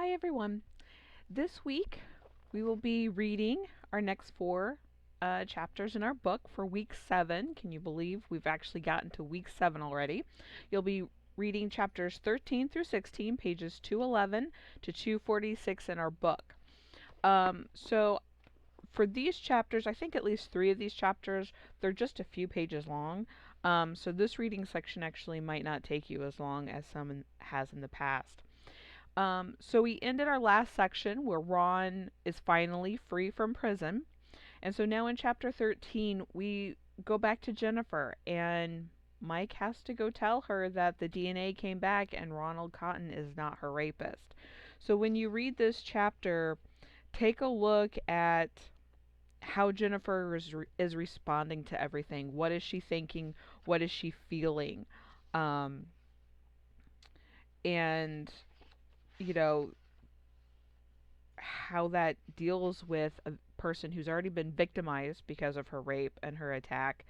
Hi everyone. This week we will be reading our next four chapters in our book for week 7. Can you believe we've actually gotten to week 7 already? You'll be reading chapters 13 through 16, pages 211 to 246 in our book. So for these chapters, I think at least 3 of these chapters, they're just a few pages long. So this reading section actually might not take you as long as has in the past. So we ended our last section where Ron is finally free from prison. And so now in chapter 13, we go back to Jennifer, and Mike has to go tell her that the DNA came back and Ronald Cotton is not her rapist. So when you read this chapter, take a look at how Jennifer is responding to everything. What is she thinking? What is she feeling? Um, and, you know, how that deals with a person who's already been victimized because of her rape and her attack,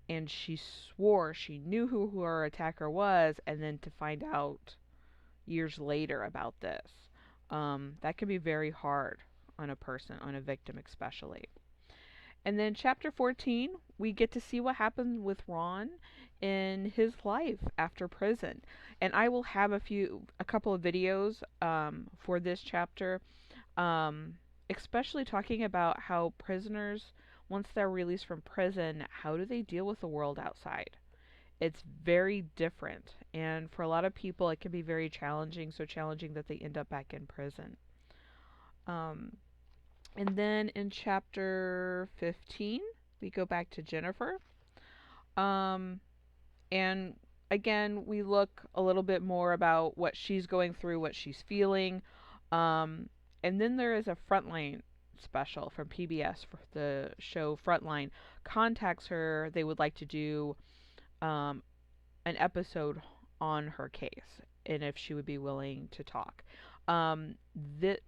and she swore she knew who her attacker was, and then to find out years later about this. That can be very hard on a person, on a victim especially. And then chapter 14, we get to see what happened with Ron in his life after prison. And I will have a couple of videos for this chapter, um, especially talking about how prisoners, once they're released from prison, how do they deal with the world outside? It's very different. And for a lot of people, it can be very challenging, so challenging that they end up back in prison. Um, and then in chapter 15, we go back to Jennifer. Um, and again, we look a little bit more about what she's going through, what she's feeling. Um, and then there is a Frontline special from PBS for the show Frontline. Contacts her. They would like to do um, an episode on her case and if she would be willing to talk.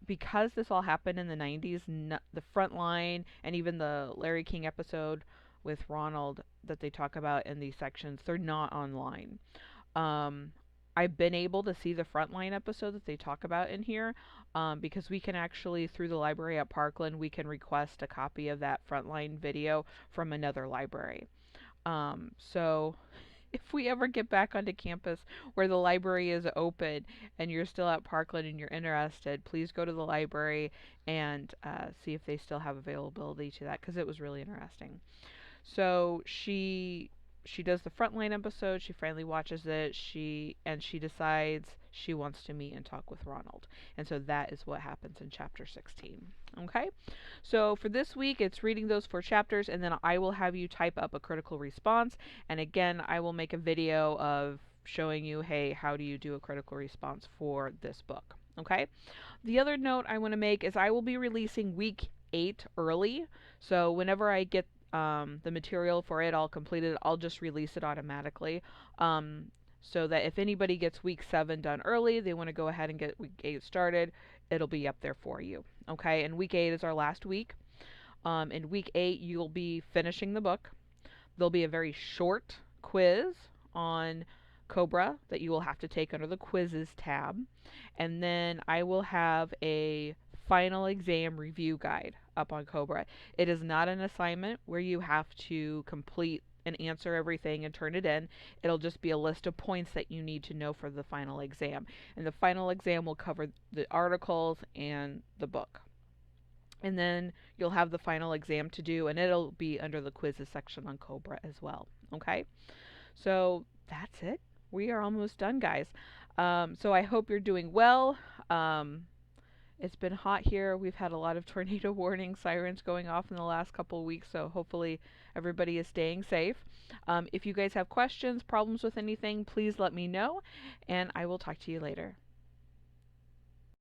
Because this all happened in the 90s, the Frontline and even the Larry King episode with Ronald that they talk about in these sections, they're not online. Um, I've been able to see the Frontline episode that they talk about in here, because we can actually, through the library at Parkland, we can request a copy of that Frontline video from another library. So if we ever get back onto campus where the library is open and you're still at Parkland and you're interested, please go to the library and see if they still have availability to that, because it was really interesting. So she does the Frontline episode. She finally watches it. She decides she wants to meet and talk with Ronald. And so that is what happens in chapter 16. Okay? So for this week, it's reading those 4 chapters, and then I will have you type up a critical response. And again, I will make a video of showing you, hey, how do you do a critical response for this book? Okay? The other note I want to make is I will be releasing week 8 early. So whenever I get the material for it all completed, I'll just release it automatically. So that if anybody gets week 7 done early, they want to go ahead and get week 8 started, it'll be up there for you. Okay, and week 8 is our last week. In week 8, you'll be finishing the book. There'll be a very short quiz on Cobra that you will have to take under the quizzes tab. And then I will have a final exam review guide up on Cobra. It is not an assignment where you have to complete and answer everything and turn it in. It'll just be a list of points that you need to know for the final exam. And the final exam will cover the articles and the book. And then you'll have the final exam to do, and it'll be under the quizzes section on Cobra as well. Okay? So that's it. We are almost done, guys. So I hope you're doing well. It's been hot here. We've had a lot of tornado warning sirens going off in the last couple of weeks, so hopefully everybody is staying safe. If you guys have questions, problems with anything, please let me know, and I will talk to you later.